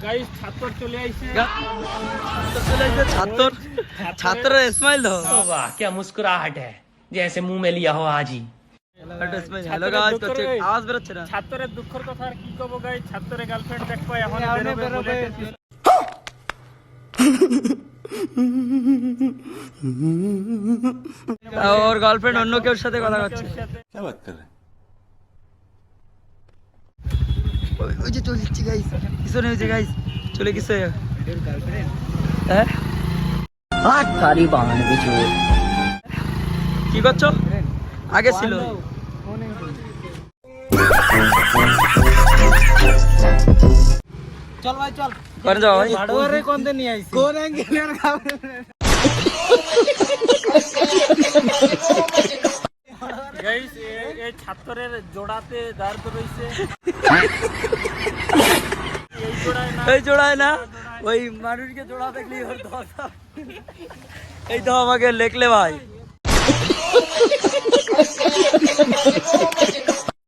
guys ছাত্র চলে আইছে ছাত্র স্মাইল দাও वाह क्या मुस्कुराहट है जैसे मुंह में लिया हो आज ही হ্যালো গাইস করছে আওয়াজ বেরোচ্ছে না ছাত্রের দুঃখের কথা আর কি কব গাইস ছাত্রের গার্লফ্রেন্ড দেখবো এখন বেরোবে ওর গার্লফ্রেন্ড অন্য কেউ সাথে কথা বলছে क्या बात कर रहे हैं ওই যে চলে যাচ্ছে গাইস কিছু নেই যে গাইস চলে গেছে হ্যাঁ सारी बहाने भी जो কি করছো আগে ছিল চল ভাই চল করে যাও ভাই ওরে কোন দিন নিয়ে আইছি কোন অ্যাঙ্গেলের খাবে গাইস এই ছাত্রের জোড়াতে দাঁড় করাইছে এই জোড়ায় না ওই মানুষকে জোড়া দেখলেই ওর দরকার এই তো আমাকে লেখলে ভাই